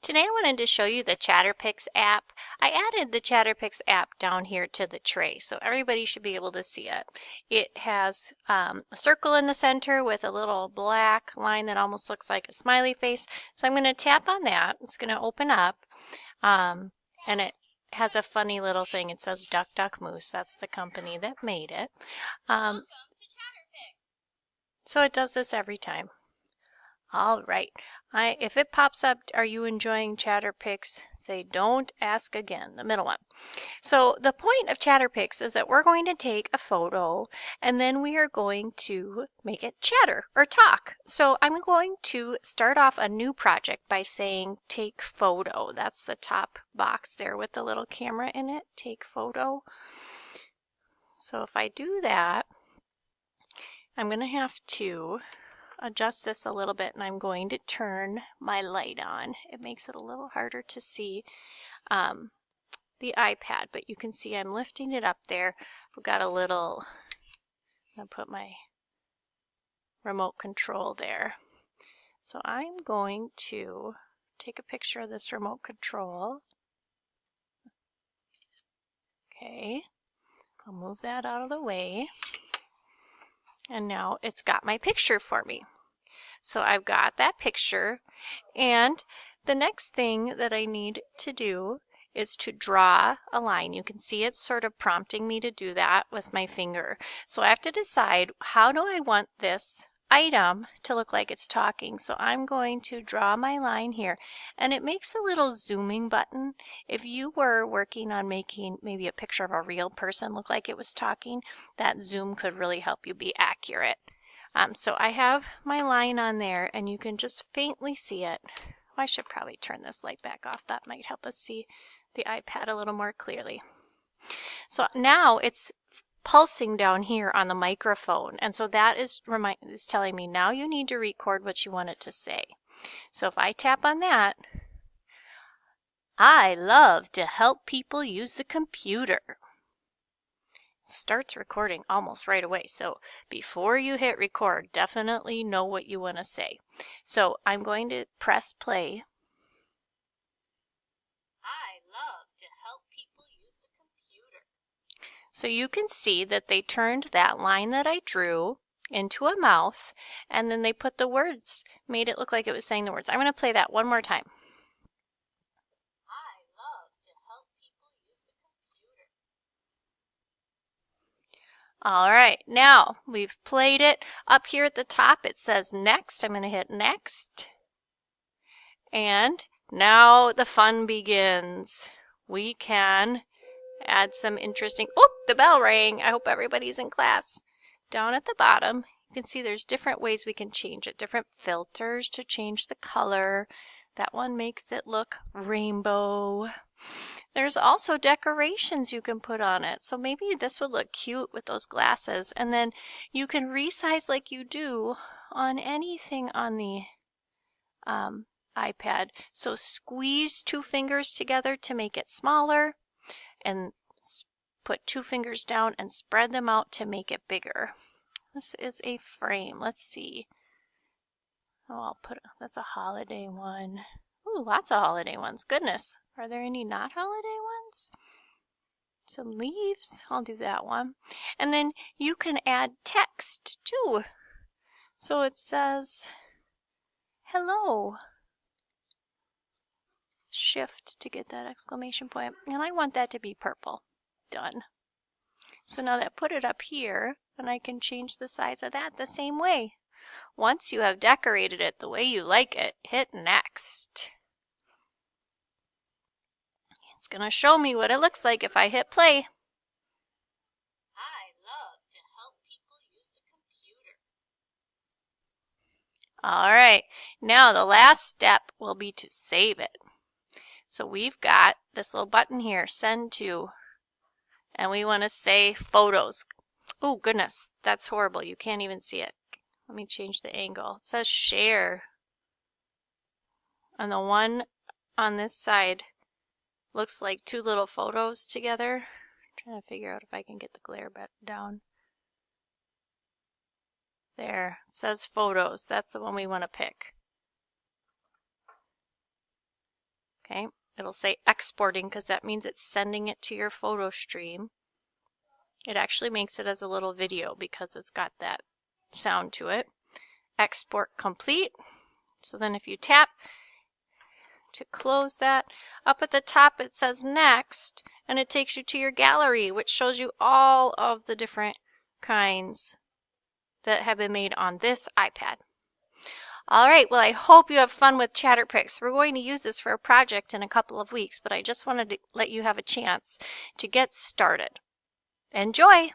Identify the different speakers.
Speaker 1: Today I wanted to show you the Chatterpix app. I added the Chatterpix app down here to the tray, so everybody should be able to see it. It has a circle in the center with a little black line that almost looks like a smiley face. So I'm going to tap on that. It's going to open up, and it has a funny little thing. It says Duck Duck Moose. That's the company that made it. So it does this every time. All right. If it pops up, are you enjoying Chatterpix? Say, don't ask again, the middle one. So the point of Chatterpix is that we're going to take a photo and then we are going to make it chatter or talk. So I'm going to start off a new project by saying take photo. That's the top box there with the little camera in it, take photo. So if I do that, I'm going to have to adjust this a little bit, and I'm going to turn my light on. It makes it a little harder to see the iPad, but you can see I'm lifting it up there. I've got a little, I'm going to put my remote control there. So I'm going to take a picture of this remote control. Okay, I'll move that out of the way. And now it's got my picture for me. So I've got that picture, and the next thing that I need to do is to draw a line. You can see it's sort of prompting me to do that with my finger. So I have to decide, how do I want this item to look like it's talking? So I'm going to draw my line here, and it makes a little zooming button. If you were working on making maybe a picture of a real person look like it was talking, that zoom could really help you be accurate. So I have my line on there, and you can just faintly see it. I should probably turn this light back off. That might help us see the iPad a little more clearly. So now it's pulsing down here on the microphone, and so that is telling me now you need to record what you want it to say. So if I tap on that, I love to help people use the computer. Starts recording almost right away. So before you hit record, definitely know what you want to say. So I'm going to press play. I love to help people use the computer. So you can see that they turned that line that I drew into a mouth, and then they put the words, made it look like it was saying the words. I'm going to play that one more time. All right, now we've played it. Up here at the top it says next. I'm going to hit next. And now the fun begins. We can add some interesting, oh, the bell rang. I hope everybody's in class. Down at the bottom, you can see there's different ways we can change it, different filters to change the color. That one makes it look rainbow. There's also decorations you can put on it. So maybe this would look cute with those glasses. And then you can resize like you do on anything on the iPad. So squeeze two fingers together to make it smaller, and put two fingers down and spread them out to make it bigger. This is a frame. Let's see. Oh, that's a holiday one. Ooh, lots of holiday ones. Goodness. Are there any not holiday ones? Some leaves. I'll do that one. And then you can add text too. So it says, hello. Shift to get that exclamation point. And I want that to be purple. Done. So now that put it up here, and I can change the size of that the same way. Once you have decorated it the way you like it, hit next. It's going to show me what it looks like if I hit play. I love to help people use the computer. All right, now the last step will be to save it. So we've got this little button here, send to, and we want to say photos. Oh goodness, that's horrible. You can't even see it. Let me change the angle. It says share. And the one on this side looks like two little photos together. I'm trying to figure out if I can get the glare down. There, it says photos. That's the one we want to pick. Okay, it'll say exporting because that means it's sending it to your photo stream. It actually makes it as a little video because it's got that sound to it. Export complete. So then if you tap to close that, up at the top it says next, and it takes you to your gallery, which shows you all of the different kinds that have been made on this iPad. All right, well, I hope you have fun with Chatterpix. We're going to use this for a project in a couple of weeks, but I just wanted to let you have a chance to get started. Enjoy!